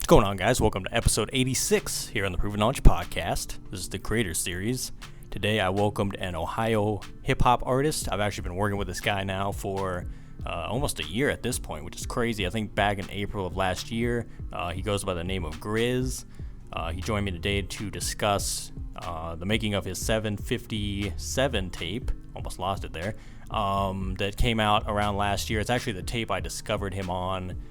What's going on, guys? Welcome to episode 86 here on the Proven Knowledge Podcast. This is the Creator Series. Today I welcomed an Ohio hip-hop artist. I've actually been working with this guy now for almost a year at this point, which is crazy. I think back in April of last year, he goes by the name of Grizz. He joined me today to discuss the making of his 757 tape. Almost lost it there. That came out around last year. It's actually the tape I discovered him on.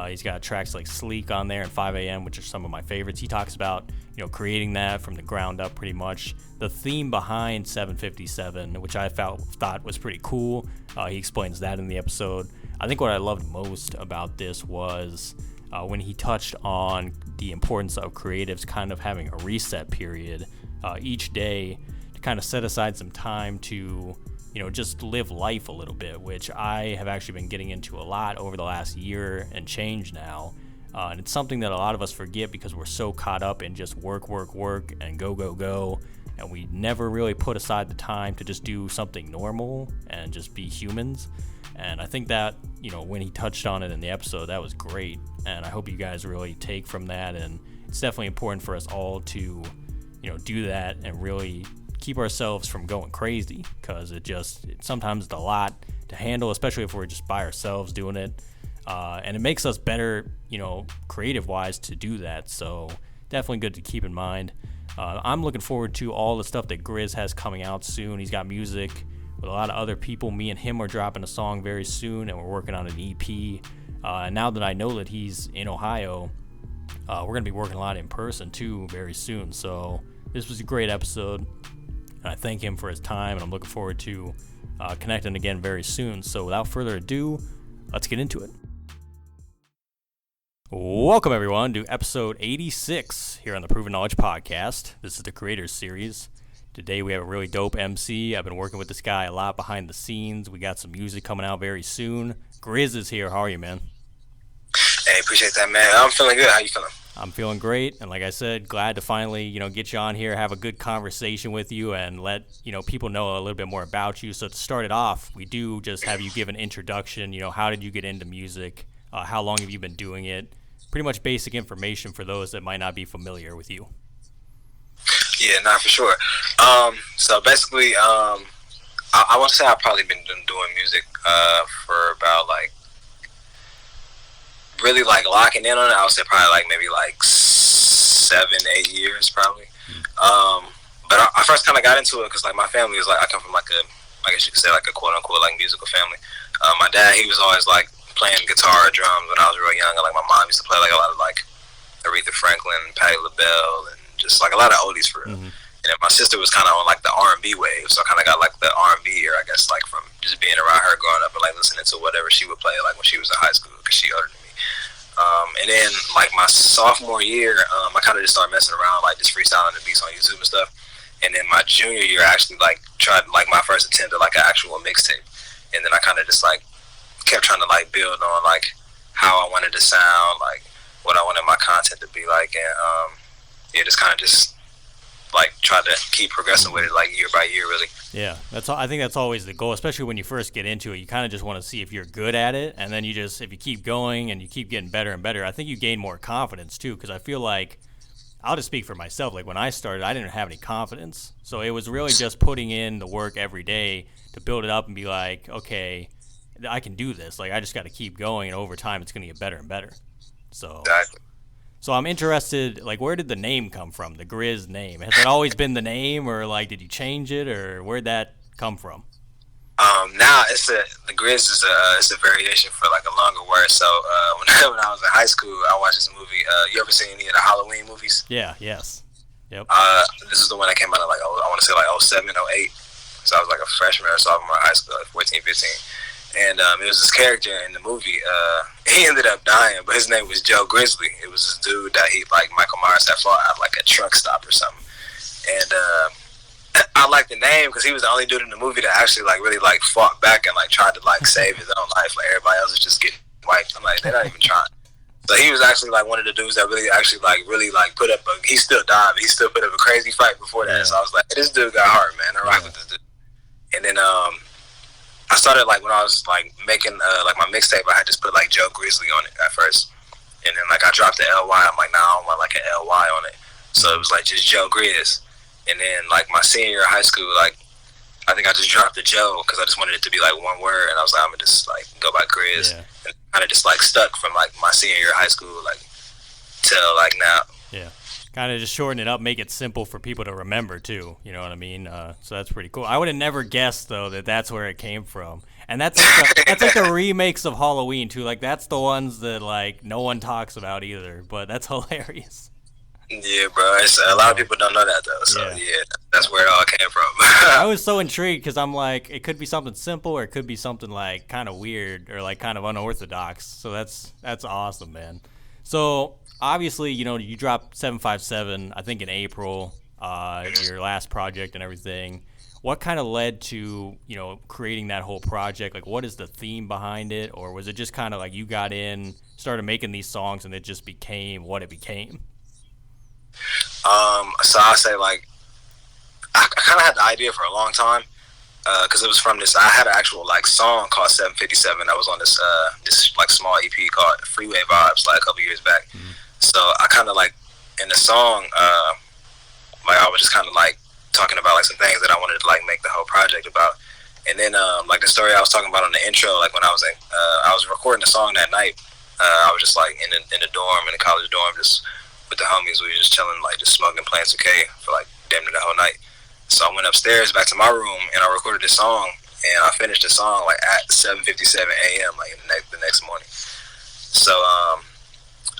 He's got tracks like Sleek on there and 5 a.m., which are some of my favorites. He talks about, creating that from the ground up pretty much. The theme behind 757, which I thought was pretty cool. He explains that in the episode. I think what I loved most about this was when he touched on the importance of creatives kind of having a reset period each day to kind of set aside some time to just live life a little bit, which I have actually been getting into a lot over the last year and change now. And it's something that a lot of us forget because we're so caught up in just work, and go. And we never really put aside the time to just do something normal and just be humans. And I think that, when he touched on it in the episode, that was great. And I hope you guys really take from that. And it's definitely important for us all to, do that and really keep ourselves from going crazy, because sometimes it's a lot to handle, especially if we're just by ourselves doing it, and it makes us better, creative wise to do that. So definitely good to keep in mind. I'm looking forward to all the stuff that Grizz has coming out soon. He's got music with a lot of other people. Me and him are dropping a song very soon, and we're working on an EP. And now that I know that he's in Ohio, we're gonna be working a lot in person too very soon. So this was a great episode. And I thank him for his time, and I'm looking forward to connecting again very soon. So without further ado, let's get into it. Welcome, everyone, to episode 86 here on the Proven Knowledge Podcast. This is the Creators Series. Today we have a really dope MC. I've been working with this guy a lot behind the scenes. We got some music coming out very soon. Grizz is here. How are you, man? Hey, appreciate that, man. I'm feeling good. How you feeling? I'm feeling great, and like I said, glad to finally, get you on here, have a good conversation with you, and let, people know a little bit more about you. So to start it off, we do just have you give an introduction. How did you get into music? How long have you been doing it? Pretty much basic information for those that might not be familiar with you. Yeah, not for sure. So basically, I want to say I've probably been doing music for about really locking in on it. I would say probably maybe 7-8 years probably. But I first kind of got into it because my family is I come from I guess you could say a quote unquote musical family. My dad, he was always playing guitar or drums when I was real young, and my mom used to play a lot of Aretha Franklin, Patti LaBelle, and just a lot of oldies for real. Mm-hmm. And then my sister was kind of on the R&B wave, so I kind of got the R&B era, I guess, from just being around her growing up and listening to whatever she would play when she was in high school, because she older than me. And then my sophomore year, I kind of just started messing around, just freestyling the beats on YouTube and stuff. And then my junior year, I actually tried my first attempt at an actual mixtape. And then I kind of just kept trying to build on how I wanted to sound, what I wanted my content to be like, and just kind of tried to keep progressing with it year by year, really. Yeah, I think that's always the goal, especially when you first get into it. You kind of just want to see if you're good at it, and then if you keep going and you keep getting better and better, I think you gain more confidence too. Because I feel I'll just speak for myself. When I started, I didn't have any confidence, so it was really just putting in the work every day to build it up and be okay, I can do this. I just got to keep going, and over time, it's going to get better and better. So. Exactly. So I'm interested, where did the name come from, the Grizz name? Has it always been the name, or did you change it, or where'd that come from? Now the Grizz is a variation for a longer word. So when I was in high school, I watched this movie. You ever seen any of the Halloween movies? Yeah. Yes. Yep. This is the one that came out in I want to say 07, 08. So I was a freshman or sophomore in high school, 14, 15. And it was this character in the movie. He ended up dying, but his name was Joe Grizzly. It was this dude that Michael Myers had fought at a truck stop or something. And I like the name because he was the only dude in the movie that actually really fought back and tried to save his own life. Everybody else was just getting wiped. I'm they're not even trying. So he was actually one of the dudes that really actually put up he still died, but he still put up a crazy fight before that. Yeah. So I was hey, this dude got heart, man. I rock with this dude. And then I started when I was making my mixtape, I had just put Joe Grizzly on it at first. And then like I dropped the LY. I'm like, nah, I don't want like an LY on it. So it was like just Joe Grizz. And then like my senior year of high school, like I think I just dropped the Joe because I just wanted it to be like one word, and I was like, I'm gonna just like go by Grizz. Yeah. And kind of just like stuck from like my senior year of high school like till like now. Yeah. Kind of just shorten it up, make it simple for people to remember too. You know what I mean? So that's pretty cool. I would have never guessed though that that's where it came from. And that's like the remakes of Halloween too. Like that's the ones that like no one talks about either. But that's hilarious. Yeah, bro. A lot of people don't know that though. So yeah that's where it all came from. I was so intrigued because I'm like, it could be something simple or it could be something like kind of weird or like kind of unorthodox. So that's awesome, man. So obviously, you know, you dropped 757, I think in April, your last project and everything. What kind of led to, you know, creating that whole project? Like, what is the theme behind it? Or was it just kind of like you got in, started making these songs, and it just became what it became? So I say like I kind of had the idea for a long time because it was from this. I had an actual like song called 757 that was on this like small EP called Freeway Vibes like a couple years back. Mm-hmm. So I kind of like in the song like I was just kind of like talking about like some things that I wanted to like make the whole project about. And then like the story I was talking about on the intro, like when I was recording the song that night, I was just like in the dorm, in the college dorm, just with the homies. We were just chilling, like just smoking, playing 2K for like damn near the whole night. So I went upstairs back to my room and I recorded this song, and I finished the song like at 7:57 a.m. like the next morning. So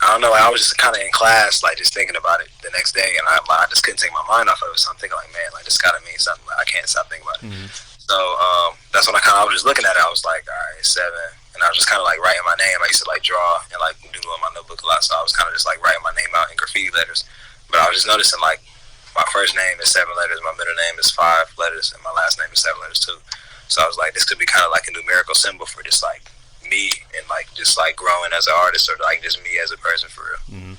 I don't know, I was just kind of in class like just thinking about it the next day, and I just couldn't take my mind off of it. So I'm thinking like, man, like this gotta mean something. Like, I can't stop thinking about it. Mm-hmm. So that's when I was just looking at it. I was like, all right, 7. And I was just kind of like writing my name. I used to like draw and like doodle in my notebook a lot, so I was kind of just like writing my name out in graffiti letters. But I was just noticing like my first name is 7 letters, my middle name is 5 letters, and my last name is 7 letters too. So I was like, this could be kind of like a numerical symbol for just like me and like just like growing as an artist, or like just me as a person for real. Mm-hmm.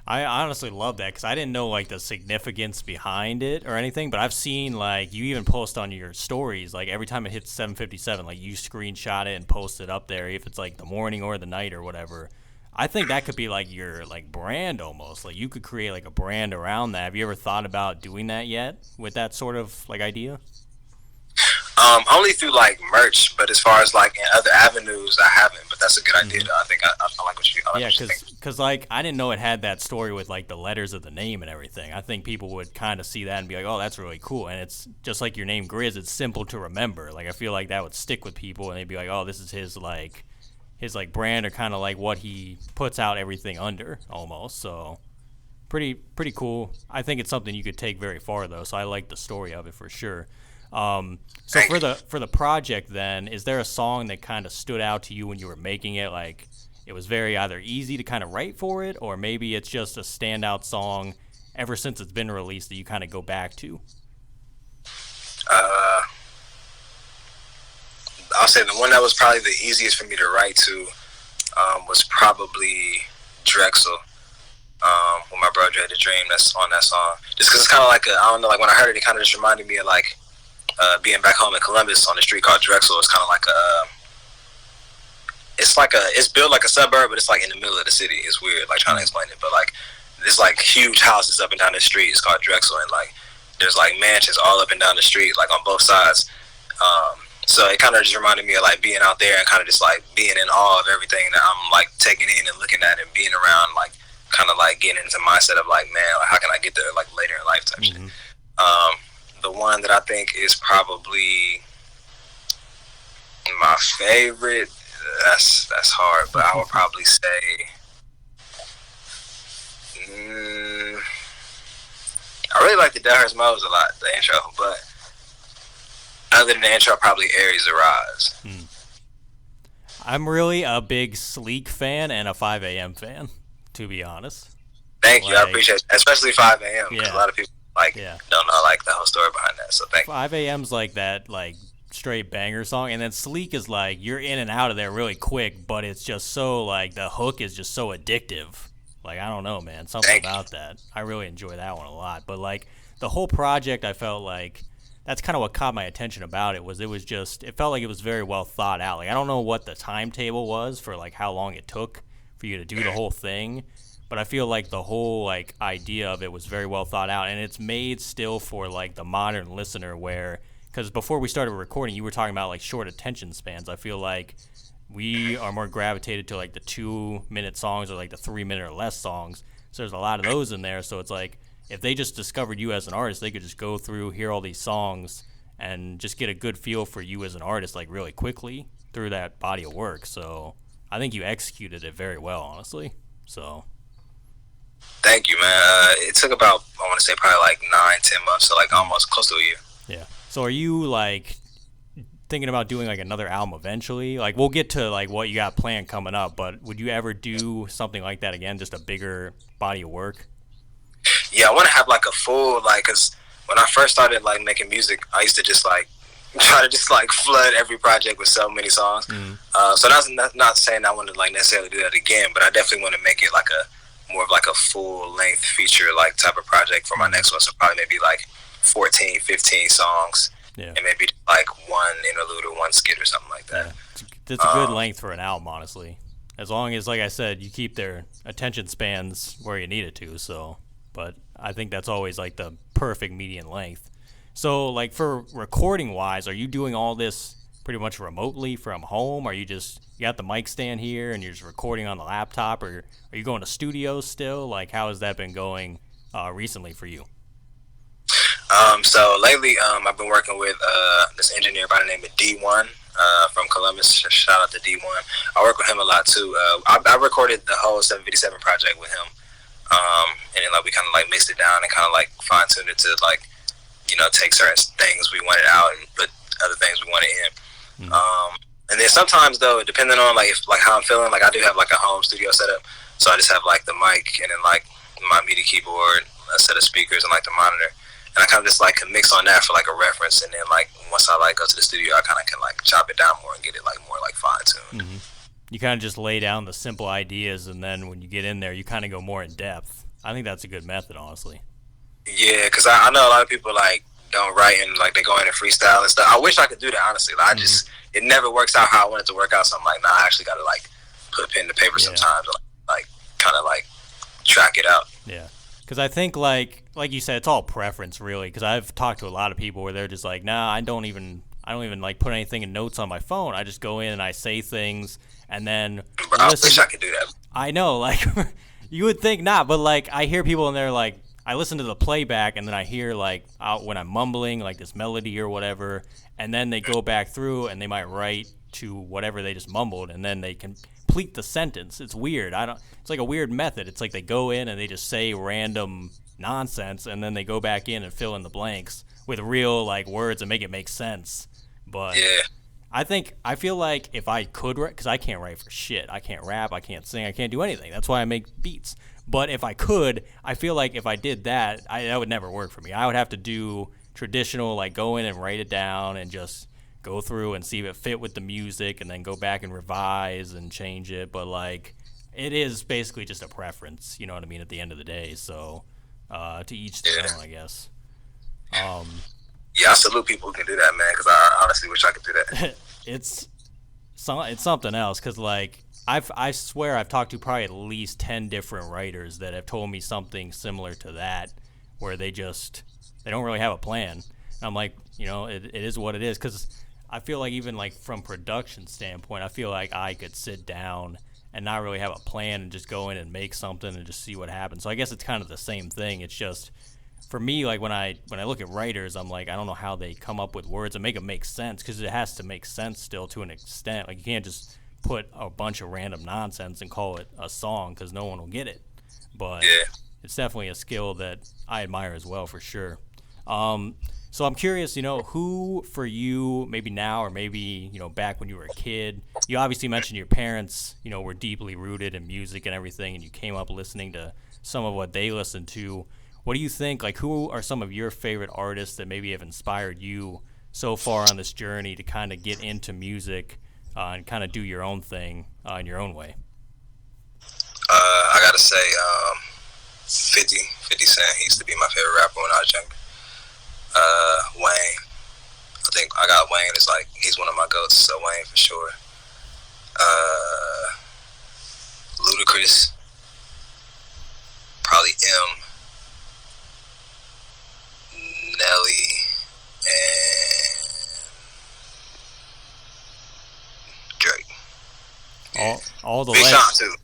I honestly love that because I didn't know like the significance behind it or anything, but I've seen like you even post on your stories like every time it hits 7:57, like you screenshot it and post it up there if it's like the morning or the night or whatever. I think that could be like your like brand almost. Like you could create like a brand around that. Have you ever thought about doing that yet with that sort of like idea? Only through like merch, but as far as like in other avenues, I haven't. But that's a good idea. I think I like what you. Yeah, because like I didn't know it had that story with like the letters of the name and everything. I think people would kind of see that and be like, oh, that's really cool. And it's just like your name, Grizz. It's simple to remember. Like I feel like that would stick with people, and they'd be like, oh, this is his brand, or kind of like what he puts out everything under almost. So pretty cool. I think it's something you could take very far though. So I like the story of it for sure. So for the project then, is there a song that kind of stood out to you when you were making it? Like it was very either easy to kind of write for it, or maybe it's just a standout song ever since it's been released that you kind of go back to? I'll say the one that was probably the easiest for me to write to was probably Drexel. With my bro Dre the Dream, that's on that song. Just because it's kind of like I don't know, like when I heard it, it kind of just reminded me of like being back home in Columbus on the street called Drexel. It's kind of like it's built like a suburb, but it's like in the middle of the city. It's weird, like trying to explain it, but like there's like huge houses up and down the street. It's called Drexel, and like there's like mansions all up and down the street, like on both sides. So it kind of just reminded me of like being out there and kind of just like being in awe of everything that I'm like taking in and looking at and being around, like kind of like getting into the mindset of like, man, like, how can I get there like later in life type shit. The one that I think is probably my favorite, that's hard, but I would probably say I really like the Delhurst Modes a lot, the intro, but other than the intro, probably Aries Arise. I'm really a big Sleek fan and a 5 a.m. fan, to be honest. Thank you, I appreciate it, especially 5 a.m. because a lot of people don't know like the whole story behind that. So thank you. 5 a.m.'s like that like straight banger song, and then Sleek is like you're in and out of there really quick, but it's just so like the hook is just so addictive. Like I don't know, man, something about that. I really enjoy that one a lot. But like the whole project, I felt like that's kind of what caught my attention about it. It felt like it was very well thought out. Like I don't know what the timetable was for like how long it took for you to do the whole thing. But I feel like the whole like idea of it was very well thought out, and it's made still for like the modern listener. Where because before we started recording, you were talking about like short attention spans. I feel like we are more gravitated to like the 2-minute songs or like the 3-minute or less songs. So there's a lot of those in there. So it's like if they just discovered you as an artist, they could just go through, hear all these songs, and just get a good feel for you as an artist like really quickly through that body of work. So I think you executed it very well, honestly. So. Thank you, man. It took about, I want to say, probably like 9-10 months, so like almost close to a year. Yeah. So are you like thinking about doing like another album eventually? Like we'll get to like what you got planned coming up, but would you ever do something like that again, just a bigger body of work? Yeah, I want to have like a full, like, cause when I first started like making music, I used to just like try to just like flood every project with so many songs. So that's not saying I want to like necessarily do that again, but I definitely want to make it like a more of like a full length feature like type of project for my next one. So probably maybe like 14, 15 songs, and maybe like one interlude or one skit or something like that. Yeah. That's a good length for an album, honestly. As long as, like I said, you keep their attention spans where you need it to. So, but I think that's always like the perfect median length. So, like for recording wise, are you doing all this pretty much remotely from home? Are you just you got the mic stand here and you're just recording on the laptop, or are you going to studios still? Like, how has that been going recently for you? So lately, I've been working with this engineer by the name of D1 from Columbus. Shout out to D1. I work with him a lot too. I recorded the whole 757 project with him, and then like we kind of like mixed it down and kind of like fine tuned it to like, you know, take certain things we wanted out and put other things we wanted in. And then sometimes though, depending on like if, like how I'm feeling, like I do have like a home studio setup, so I just have like the mic and then like my MIDI keyboard, a set of speakers, and like the monitor. And I kind of just like can mix on that for like a reference, and then like once I like go to the studio, I kind of can like chop it down more and get it like more like fine tuned. You kind of just lay down the simple ideas, and then when you get in there, you kind of go more in depth. I think that's a good method, honestly. Yeah, because I know a lot of people like don't write and like they go in and freestyle and stuff. I wish I could do that, honestly. Like, I just it never works out how I want it to work out. So I'm like, nah, I actually got to like put a pen to paper sometimes, and, like kind of like track it out. Yeah. Because I think, like you said, it's all preference, really. Because I've talked to a lot of people where they're just like, nah, I don't even like put anything in notes on my phone. I just go in and I say things, and then Bro, I wish I could do that. I know, like you would think not, but like I hear people and they're like, I listen to the playback and then I hear like when I'm mumbling like this melody or whatever, and then they go back through and they might write to whatever they just mumbled, and then they complete the sentence. It's weird. It's like a weird method. It's like they go in and they just say random nonsense, and then they go back in and fill in the blanks with real like words and make it make sense. But I feel like if I could write, because I can't write for shit. I can't rap. I can't sing. I can't do anything. That's why I make beats. But if I could, I feel like if I did that, that would never work for me. I would have to do traditional, like go in and write it down and just go through and see if it fit with the music, and then go back and revise and change it. But like, it is basically just a preference, you know what I mean, at the end of the day. So to each their own, I guess. Yeah, I salute people who can do that, man, because I honestly wish I could do that. It's something else, because like I swear I've talked to probably at least 10 different writers that have told me something similar to that, where they don't really have a plan. And I'm like, you know, it is what it is, because I feel like even like from production standpoint, I feel like I could sit down and not really have a plan and just go in and make something and just see what happens. So I guess it's kind of the same thing. It's just for me, like when I look at writers, I'm like, I don't know how they come up with words and make them make sense, because it has to make sense still to an extent. Like you can't just put a bunch of random nonsense and call it a song, because no one will get it. But it's definitely a skill that I admire as well, for sure. So I'm curious, you know, who for you, maybe now or maybe, you know, back when you were a kid, you obviously mentioned your parents, you know, were deeply rooted in music and everything, and you came up listening to some of what they listened to. What do you think, like, who are some of your favorite artists that maybe have inspired you so far on this journey to kind of get into music and kind of do your own thing in your own way? I gotta say, 50 Cent. He used to be my favorite rapper when I was younger. Wayne. I think I got Wayne as like, he's one of my goats, so Wayne for sure. Ludacris, probably Nelly, and Drake. All the Big Sean too.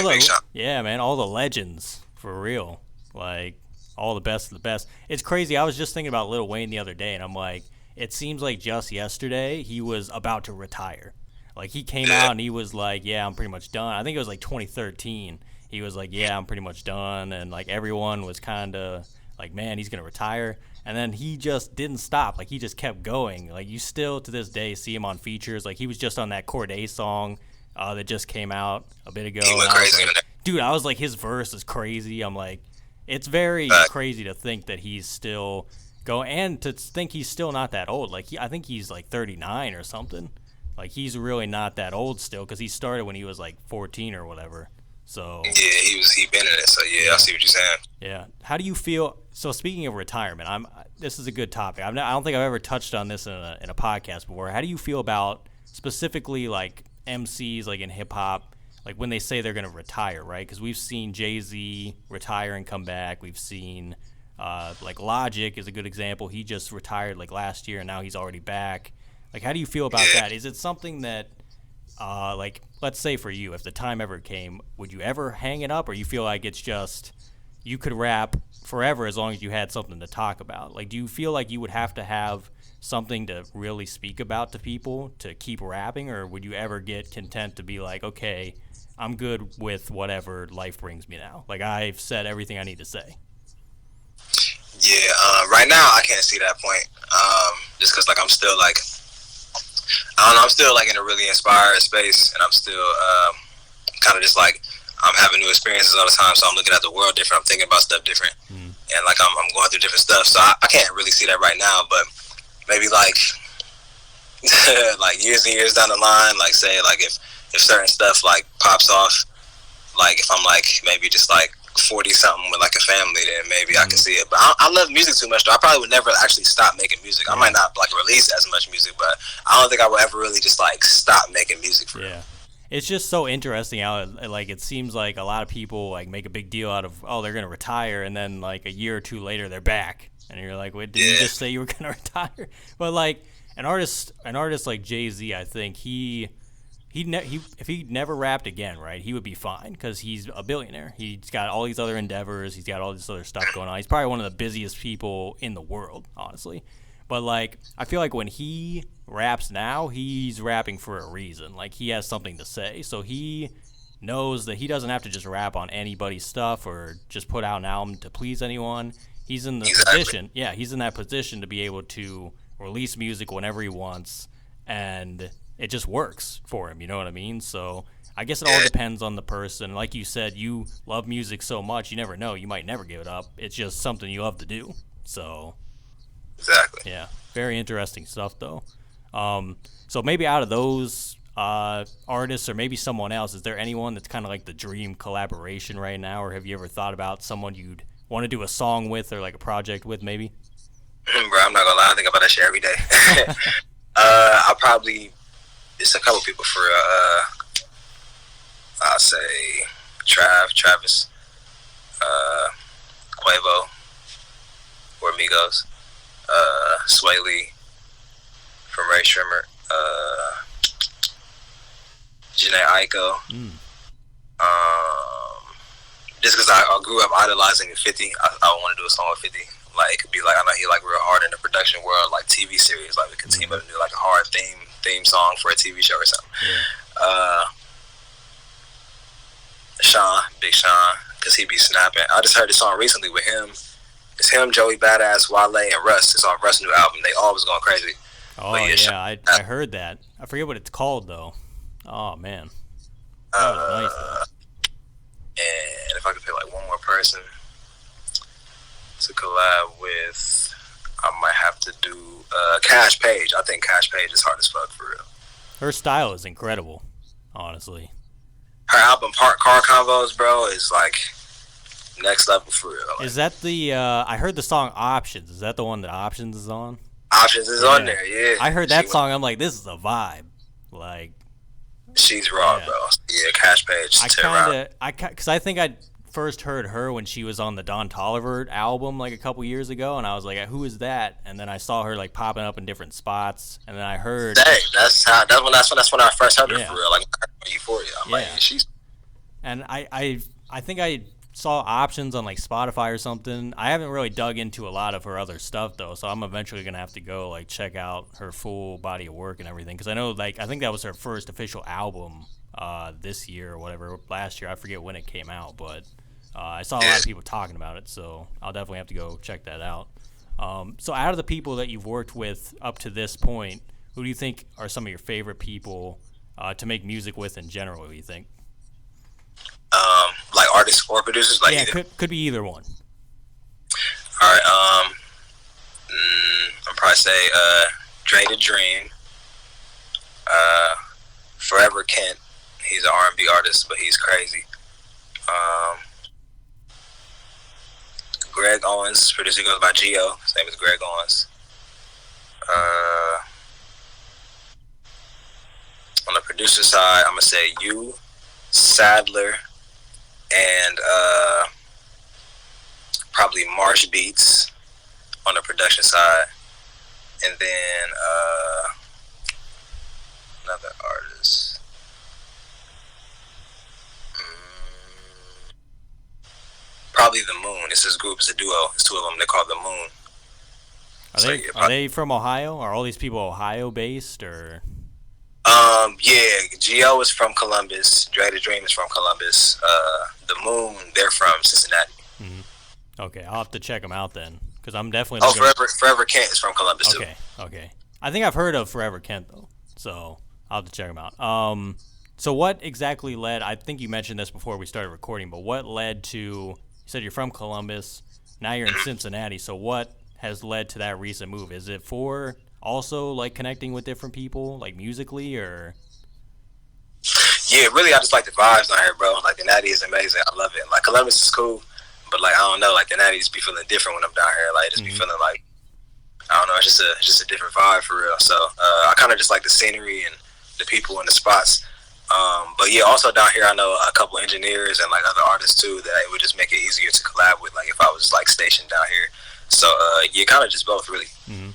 Big Sean. Yeah, man, all the legends for real. Like all the best of the best. It's crazy. I was just thinking about Lil Wayne the other day, and I'm like, it seems like just yesterday he was about to retire. Like he came out and he was like, "Yeah, I'm pretty much done." I think it was like 2013. He was like, "Yeah, I'm pretty much done," and like everyone was kind of like, "Man, he's gonna retire." And then he just didn't stop. Like he just kept going. Like you still to this day see him on features. Like he was just on that Cordae song that just came out a bit ago. He went crazy. Dude, I was like, his verse is crazy. I'm like, it's very crazy to think that he's still going, and to think he's still not that old. Like I think he's like 39 or something. Like he's really not that old still, because he started when he was like 14 or whatever. So yeah, he been in it. So yeah, I see what you're saying. Yeah. How do you feel? So speaking of retirement, this is a good topic. I don't think I've ever touched on this in a podcast before. How do you feel about specifically like MCs like in hip hop, like when they say they're going to retire, right? Because we've seen Jay-Z retire and come back. We've seen like Logic is a good example. He just retired like last year and now he's already back. Like, how do you feel about that? Is it something that, like, let's say for you, if the time ever came, would you ever hang it up, or you feel like it's just you could rap forever as long as you had something to talk about? Like, do you feel like you would have to have something to really speak about to people to keep rapping, or would you ever get content to be like, okay, I'm good with whatever life brings me now? Like, I've said everything I need to say. Yeah, right now I can't see that point. Just because, like, I'm still, like, I don't know, I'm still, like, in a really inspired space, and I'm still kind of just, like, I'm having new experiences all the time, so I'm looking at the world different. I'm thinking about stuff different, and, like, I'm going through different stuff, so I can't really see that right now, but maybe, like, like, years and years down the line, like, say, like, if certain stuff, like, pops off, like, if I'm, like, maybe just, like, 40-something with, like, a family, then maybe I can see it. But I love music too much, though. I probably would never actually stop making music. I might not, like, release as much music, but I don't think I would ever really just, like, stop making music for real. It's just so interesting how, like, it seems like a lot of people, like, make a big deal out of, oh, they're going to retire, and then, like, a year or two later, they're back. And you're like, wait, did you just say you were going to retire? But, like, an artist like Jay-Z, I think, if he never rapped again, right, he would be fine because he's a billionaire. He's got all these other endeavors. He's got all this other stuff going on. He's probably one of the busiest people in the world, honestly. But, like, I feel like when he raps now, he's rapping for a reason. Like, he has something to say. So he knows that he doesn't have to just rap on anybody's stuff or just put out an album to please anyone. He's in the position. Yeah, he's in that position to be able to release music whenever he wants, and it just works for him, you know what I mean? So I guess it all depends on the person. Like you said, you love music so much, you never know. You might never give it up. It's just something you love to do. So exactly. Yeah, very interesting stuff, though. So maybe out of those artists or maybe someone else, is there anyone that's kind of like the dream collaboration right now, or have you ever thought about someone you'd want to do a song with or like a project with maybe? Bro, I'm not going to lie. I think about that shit every day. I'll probably... It's a couple people for I'll say Travis, Quavo, or Migos, Sway Lee from Ray Shrimmer, Janae Aiko. Just because I grew up idolizing 50, I want to do a song with 50. Like, it could be like, I know he like real hard in the production world, like TV series, like we could team up and do like a hard theme song for a TV show or something. Big Sean, because he be snapping. I just heard a song recently with him. It's him, Joey Badass, Wale, and Russ. It's on Russ' new album. They all was going crazy. Oh, yeah, I heard that. I forget what it's called, though. Oh, man. That was nice, though. And if I could pick like one more person to collab with, I might have to do Cash Page. I think Cash Page is hard as fuck for real. Her style is incredible, honestly. Her album Car Convos, bro, is like next level for real. Like, is that the I heard the song Options. Is that the one that Options is on? Options is on there, yeah. I heard that song, I'm like, this is a vibe. Like, She's raw, Yeah. bro. Yeah, Cash Page, Because I think I first heard her when she was on the Don Toliver album like a couple years ago, and I was like, who is that? And then I saw her like popping up in different spots, and then I heard, dang, that's when I first heard her yeah, for real. Like Euphoria. I'm like, yeah. she's And I think I saw options on like Spotify or something. I haven't really dug into a lot of her other stuff though, so I'm eventually gonna have to go like check out her full body of work and everything. Because I know like I think that was her first official album this year or whatever, last year. I forget when it came out, but I saw a lot of people talking about it, so I'll definitely have to go check that out. So out of the people that you've worked with up to this point, who do you think are some of your favorite people to make music with in general? What do you think? like artists or producers, like Yeah, either. could be either one. All right, I'll probably say Dre the Dream, Frvr Kent. He's an R&B artist, but he's crazy. Greg Owens, producer goes by Gio. His name is Greg Owens. On the producer side, I'm gonna say you, Sadler, and probably Marsh Beats on the production side, and then another artist. Probably the Moon. It's his group. It's a duo. It's two of them. They're called the Moon. Are they from Ohio? Are all these people Ohio based or? Yeah, Gio is from Columbus. Dre the Dream is from Columbus. The Moon, they're from Cincinnati. Mm-hmm. Okay, I'll have to check them out then, because I'm definitely. Frvr Kent is from Columbus too. Okay. I think I've heard of Frvr Kent though, so I'll have to check them out. So what exactly led? I think you mentioned this before we started recording, but what led to? You said you're from Columbus. Now you're in Cincinnati. So what has led to that recent move? Is it for also like connecting with different people, like musically, or? Yeah, really, I just like the vibes down here, bro. Like the Natty is amazing. I love it. Like Columbus is cool, but like I don't know, like the Natties be feeling different when I'm down here. Like just be feeling like I don't know, it's just a different vibe for real. So I kind of just like the scenery and the people and the spots. But yeah, also down here, I know a couple engineers and like other artists too that it would just make it easier to collab with. Like if I was like stationed down here. So yeah, kind of just both really. Mm-hmm.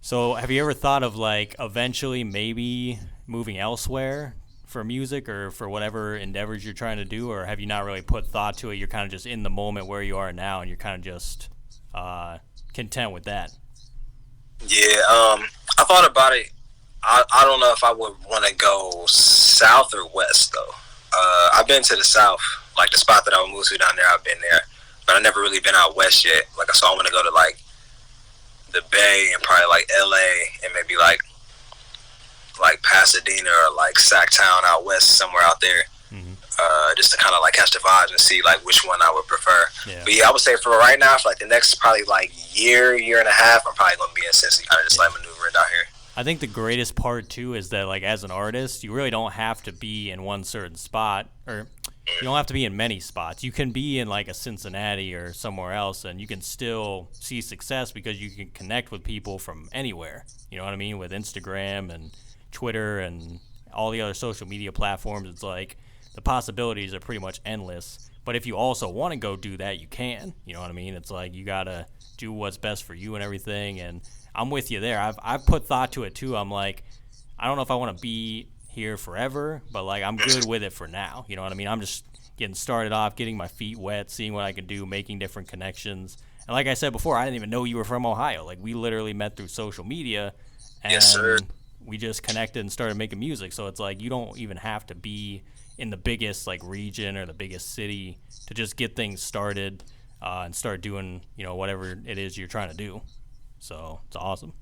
So have you ever thought of like eventually maybe moving elsewhere for music or for whatever endeavors you're trying to do, or have you not really put thought to it? You're kind of just in the moment where you are now, and you're kind of just content with that. Yeah, I thought about it. I don't know if I would want to go south or west though. I've been to the south, like the spot that I would move to down there. I've been there, but I've never really been out west yet. Like so, I want to go to like the Bay and probably like LA and maybe like Pasadena or like Sacktown out west, somewhere out there. Just to kind of like catch the vibes and see like which one I would prefer. Yeah. But yeah, I would say for right now, for like the next probably like year and a half, I'm probably gonna be in Cincy, kind of just like maneuvering down here. I think the greatest part too is that like as an artist, you really don't have to be in one certain spot, or you don't have to be in many spots. You can be in like a Cincinnati or somewhere else, and you can still see success because you can connect with people from anywhere. You know what I mean? With Instagram and Twitter and all the other social media platforms, it's like the possibilities are pretty much endless. But if you also want to go do that, you can. You know what I mean? It's like you gotta do what's best for you and everything. And I'm with you there. I've put thought to it too. I'm like, I don't know if I want to be here forever, but like I'm good with it for now. You know what I mean? I'm just getting started off, getting my feet wet, seeing what I can do, making different connections. And like I said before, I didn't even know you were from Ohio. Like we literally met through social media, and yes, sir. We just connected and started making music. So it's like you don't even have to be in the biggest like region or the biggest city to just get things started and start doing, you know, whatever it is you're trying to do. So it's awesome.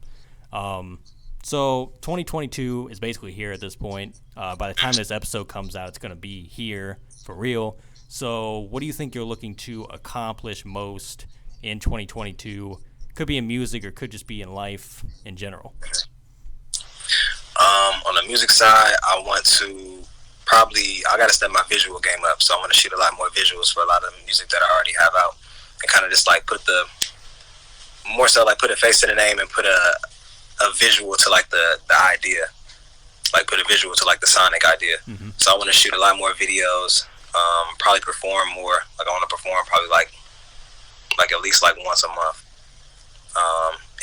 So 2022 is basically here at this point. By the time this episode comes out, it's going to be here for real. So what do you think you're looking to accomplish most in 2022? Could be in music or could just be in life in general. On the music side, I got to step my visual game up. So I want to shoot a lot more visuals for a lot of the music that I already have out, and kind of just like put a face to the name and put a visual to like the idea. like put a visual to like the sonic idea. So I want to shoot a lot more videos. Probably perform more. Like I want to perform probably like at least like once a month.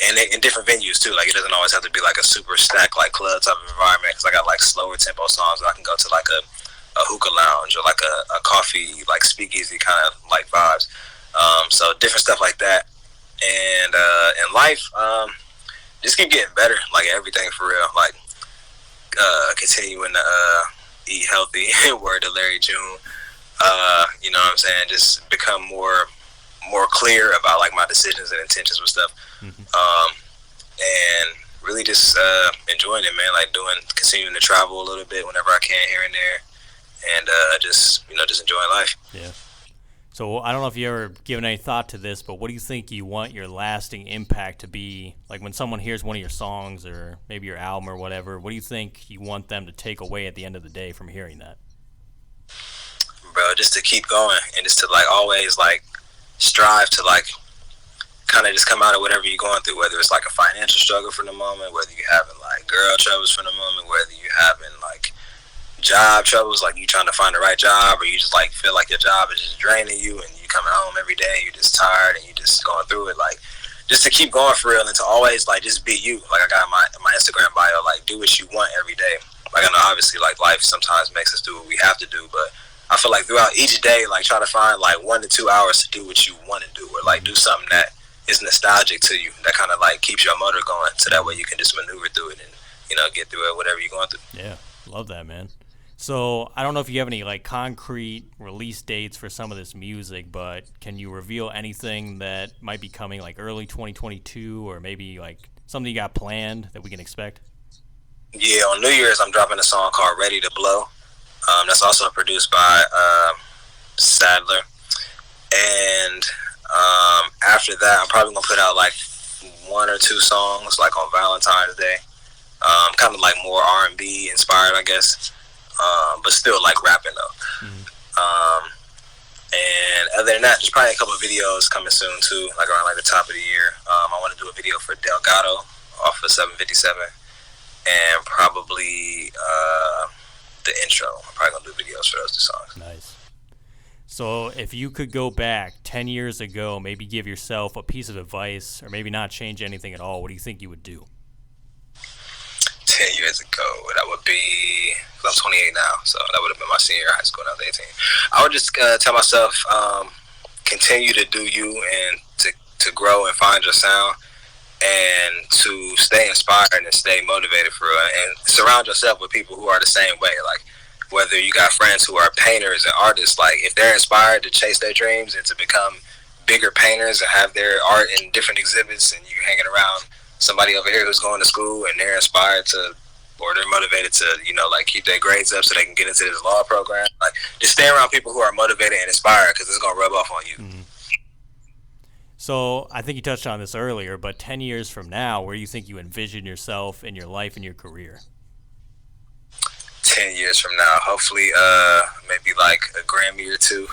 And in different venues too. Like it doesn't always have to be like a super stacked like club type of environment. Cause I got like slower tempo songs. I can go to like a hookah lounge or like a coffee like speakeasy kind of like vibes. So different stuff like that. And in life, just keep getting better. Like everything for real. Like continuing to eat healthy. Word to Larry June. You know what I'm saying? Just become more clear about like my decisions and intentions with stuff. And really just enjoying it, man. Like continuing to travel a little bit whenever I can here and there, and just enjoying life. Yeah. So I don't know if you ever given any thought to this, but what do you think you want your lasting impact to be? Like when someone hears one of your songs or maybe your album or whatever, what do you think you want them to take away at the end of the day from hearing that? Bro, just to keep going and just to like always like strive to like kind of just come out of whatever you're going through, whether it's like a financial struggle for the moment, whether you're having like girl troubles for the moment, whether you're having like job troubles, like you trying to find the right job, or you just like feel like your job is just draining you and you coming home every day, you're just tired and you just going through it. Like just to keep going for real and to always like just be you. Like I got my Instagram bio, like do what you want every day. Like I know obviously like life sometimes makes us do what we have to do, but I feel like throughout each day, like try to find like 1 to 2 hours to do what you want to do, or like do something that is nostalgic to you, that kind of like keeps your motor going, so that way you can just maneuver through it and get through it, whatever you're going through. Yeah, love that, man. So I don't know if you have any like concrete release dates for some of this music, but can you reveal anything that might be coming like early 2022, or maybe like something you got planned that we can expect? Yeah, on New Year's I'm dropping a song called Ready to Blow. That's also produced by Sadler. And after that, I'm probably going to put out like 1 or 2 songs like on Valentine's Day. Kind of like more R&B inspired, I guess. But still like rapping though. And other than that, there's probably a couple of videos coming soon too, like around like the top of the year. I want to do a video for Delgado off of 757. And probably the intro. I'm probably gonna do videos for those 2 songs. Nice. So if you could go back 10 years ago, maybe give yourself a piece of advice, or maybe not change anything at all, what do you think you would do? 10 years ago, that would be, I'm 28 now, so that would have been my senior year of high school, now I'm 18. I would just tell myself, continue to do you and to grow and find your sound, and to stay inspired and stay motivated for real, and surround yourself with people who are the same way. Like whether you got friends who are painters and artists, like if they're inspired to chase their dreams and to become bigger painters and have their art in different exhibits, and you're hanging around somebody over here who's going to school and they're inspired to, or they're motivated to, like keep their grades up so they can get into this law program. Like just stay around people who are motivated and inspired, because it's gonna rub off on you. Mm-hmm. So I think you touched on this earlier, but 10 years from now, where do you think you envision yourself in your life and your career? 10 years from now, hopefully maybe like a Grammy or 2.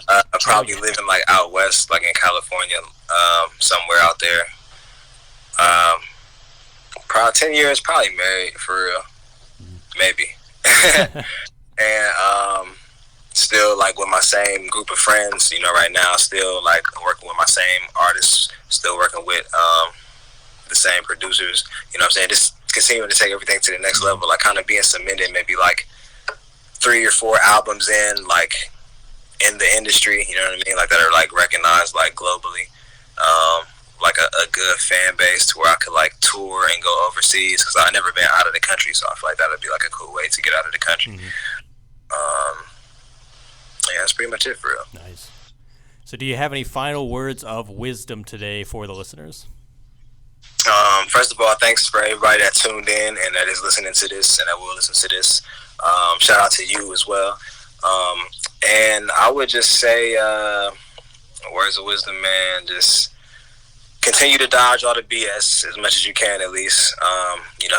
I'll probably living like out west, like in California, somewhere out there. Probably 10 years, probably married for real, maybe. And still like with my same group of friends, right now, still like working with my same artists, still working with the same producers, what I'm saying? Just continuing to take everything to the next level, like kind of being cemented, maybe like 3 or 4 albums in, like in the industry, you know what I mean? Like that are like recognized like globally. Like a good fan base to where I could like tour and go overseas, because I've never been out of the country, so I feel like that would be like a cool way to get out of the country. Yeah, that's pretty much it for real. Nice. So do you have any final words of wisdom today for the listeners? First of all, thanks for everybody that tuned in and that is listening to this and that will listen to this. Shout out to you as well. And I would just say, words of wisdom, man, just continue to dodge all the BS as much as you can, at least.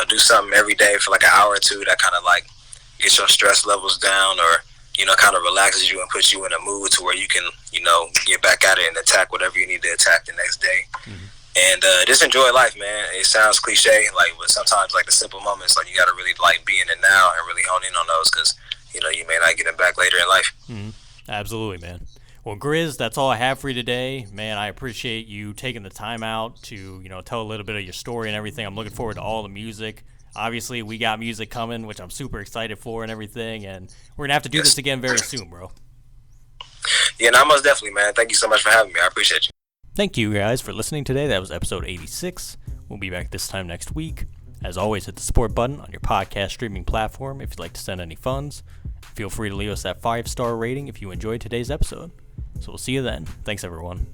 Do something every day for like an hour or 2 that kind of like gets your stress levels down, or kind of relaxes you and puts you in a mood to where you can, get back at it and attack whatever you need to attack the next day. And just enjoy life, man. It sounds cliche, like, but sometimes like the simple moments, like you gotta really like be in it now and really hone in on those, because you may not get them back later in life. Mm-hmm. Absolutely, man. Well, Grizz, that's all I have for you today. Man, I appreciate you taking the time out to, tell a little bit of your story and everything. I'm looking forward to all the music. Obviously, we got music coming, which I'm super excited for and everything, and we're going to have to do this again very soon, bro. Yeah, no, most definitely, man. Thank you so much for having me. I appreciate you. Thank you guys for listening today. That was episode 86. We'll be back this time next week. As always, hit the support button on your podcast streaming platform if you'd like to send any funds. Feel free to leave us that 5-star rating if you enjoyed today's episode. So we'll see you then. Thanks, everyone.